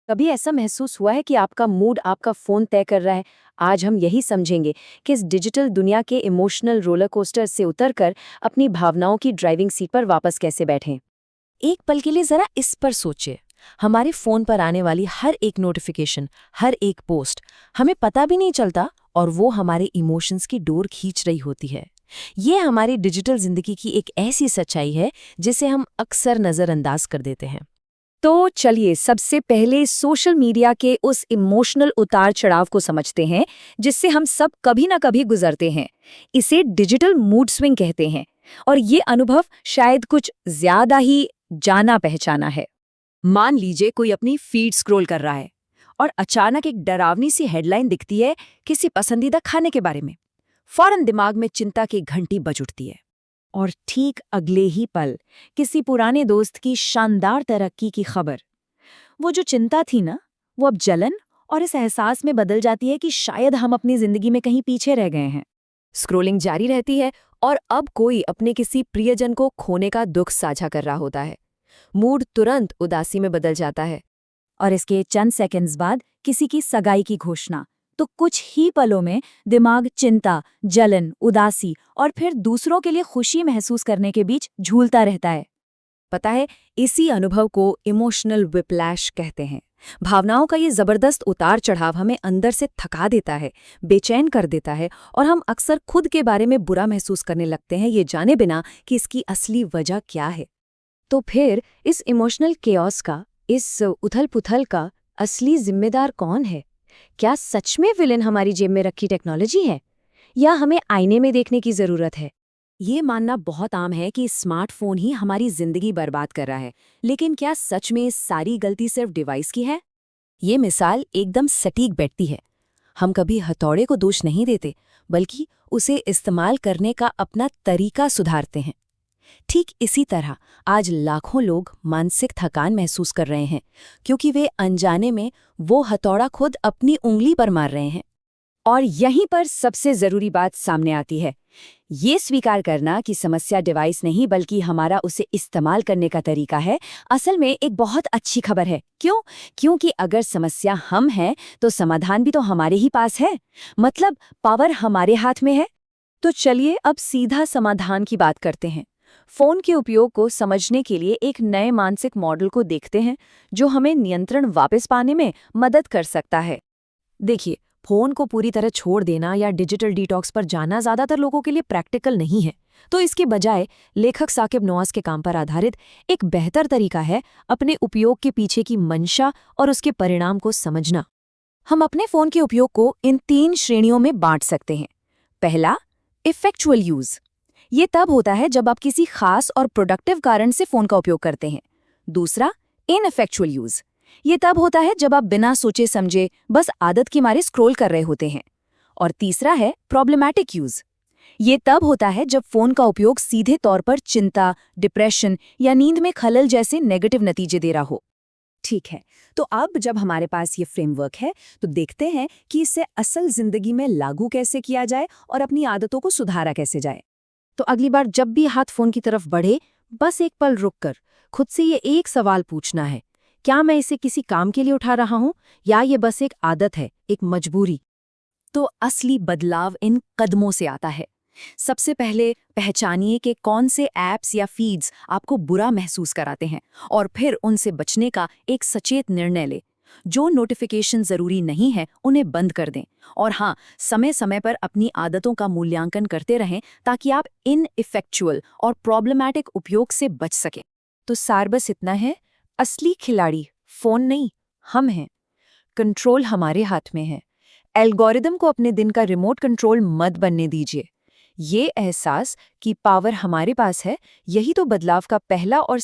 कभी ऐसा महसूस हुआ है कि आपका मूड आपका फ़ोन तय कर रहा है? आज हम यही समझेंगे कि इस डिजिटल दुनिया के इमोशनल रोलर कोस्टर से उतरकर अपनी भावनाओं की ड्राइविंग सीट पर वापस कैसे बैठें। एक पल के लिए जरा इस पर सोचिए। हमारे फोन पर आने वाली हर एक नोटिफिकेशन, हर एक पोस्ट हमें पता भी नहीं चलता और वो हमारे इमोशंस की डोर खींच रही होती है। ये हमारी डिजिटल जिंदगी की एक ऐसी सच्चाई है जिसे हम अक्सर नजरअंदाज कर देते हैं। तो चलिए सबसे पहले सोशल मीडिया के उस इमोशनल उतार चढ़ाव को समझते हैं जिससे हम सब कभी ना कभी गुजरते हैं। इसे डिजिटल मूड स्विंग कहते हैं और ये अनुभव शायद कुछ ज्यादा ही जाना पहचाना है। मान लीजिए कोई अपनी फीड स्क्रॉल कर रहा है और अचानक एक डरावनी सी हेडलाइन दिखती है किसी पसंदीदा खाने के बारे में। फौरन दिमाग में चिंता की घंटी बज उठती है और ठीक अगले ही पल किसी पुराने दोस्त की शानदार तरक्की की खबर। वो जो चिंता थी ना, वो अब जलन और इस एहसास में बदल जाती है कि शायद हम अपनी जिंदगी में कहीं पीछे रह गए हैं। स्क्रोलिंग जारी रहती है और अब कोई अपने किसी प्रियजन को खोने का दुख साझा कर रहा होता है। मूड तुरंत उदासी में बदल जाता है और इसके चंद सेकंड्स बाद किसी की सगाई की घोषणा, तो कुछ ही पलों में दिमाग चिंता, जलन, उदासी और फिर दूसरों के लिए खुशी महसूस करने के बीच झूलता रहता है। पता है, इसी अनुभव को इमोशनल विप्लैश कहते हैं। भावनाओं का ये जबरदस्त उतार चढ़ाव हमें अंदर से थका देता है, बेचैन कर देता है और हम अक्सर खुद के बारे में बुरा महसूस करने लगते हैं, ये जाने बिना कि इसकी असली वजह क्या है। तो फिर इस इमोशनल केओस का, इस उथल-पुथल का असली जिम्मेदार कौन है? क्या सच में विलेन हमारी जेब में रखी टेक्नोलॉजी है या हमें आईने में देखने की जरूरत है? ये मानना बहुत आम है कि स्मार्टफोन ही हमारी जिंदगी बर्बाद कर रहा है, लेकिन क्या सच में सारी गलती सिर्फ डिवाइस की है? ये मिसाल एकदम सटीक बैठती है। हम कभी हथौड़े को दोष नहीं देते, बल्कि उसे इस्तेमाल करने का अपना तरीका सुधारते हैं। ठीक इसी तरह आज लाखों लोग मानसिक थकान महसूस कर रहे हैं क्योंकि वे अनजाने में वो हथौड़ा खुद अपनी उंगली पर मार रहे हैं। और यहीं पर सबसे जरूरी बात सामने आती है, ये स्वीकार करना कि समस्या डिवाइस नहीं बल्कि हमारा उसे इस्तेमाल करने का तरीका है। असल में एक बहुत अच्छी खबर है। क्यों? क्योंकि अगर समस्या हम हैं तो समाधान भी तो हमारे ही पास है। मतलब पावर हमारे हाथ में है। तो चलिए अब सीधा समाधान की बात करते हैं। फोन के उपयोग को समझने के लिए एक नए मानसिक मॉडल को देखते हैं जो हमें नियंत्रण वापस पाने में मदद कर सकता है। देखिए, फोन को पूरी तरह छोड़ देना या डिजिटल डिटॉक्स पर जाना ज्यादातर लोगों के लिए प्रैक्टिकल नहीं है। तो इसके बजाय लेखक साकिब नवाज के काम पर आधारित एक बेहतर तरीका है अपने उपयोग के पीछे की मंशा और उसके परिणाम को समझना। हम अपने फोन के उपयोग को इन 3 श्रेणियों में बांट सकते हैं। पहला, इफेक्चुअल यूज। ये तब होता है जब आप किसी खास और प्रोडक्टिव कारण से फोन का उपयोग करते हैं। दूसरा, इनइफेक्चुअल यूज। ये तब होता है जब आप बिना सोचे समझे बस आदत के मारे स्क्रॉल कर रहे होते हैं। और तीसरा है प्रॉब्लमैटिक यूज। ये तब होता है जब फोन का उपयोग सीधे तौर पर चिंता, डिप्रेशन या नींद में खलल जैसे नेगेटिव नतीजे दे रहा हो। ठीक है, तो अब जब हमारे पास ये फ्रेमवर्क है तो देखते हैं कि इसे असल जिंदगी में लागू कैसे किया जाए और अपनी आदतों को सुधारा कैसे जाए। तो अगली बार जब भी हाथ फोन की तरफ बढ़े, बस एक पल रुककर खुद से ये एक सवाल पूछना है, क्या मैं इसे किसी काम के लिए उठा रहा हूं या ये बस एक आदत है, एक मजबूरी? तो असली बदलाव इन कदमों से आता है। सबसे पहले पहचानिए कि कौन से ऐप्स या फीड्स आपको बुरा महसूस कराते हैं और फिर उनसे बचने का एक सचेत निर्णय लें। जो नोटिफिकेशन जरूरी नहीं है उन्हें बंद कर दें और हाँ, समय समय पर अपनी आदतों का मूल्यांकन करते रहें ताकि आप इनइफेक्चुअल और प्रॉब्लमैटिक उपयोग से बच सकें। तो सार बस इतना है, असली खिलाड़ी फोन नहीं, हम हैं। कंट्रोल हमारे हाथ में है। एल्गोरिदम को अपने दिन का रिमोट कंट्रोल मत बनने दीजिए। ये एहसास कि पावर हमारे पास है, यही तो बदलाव का पहला और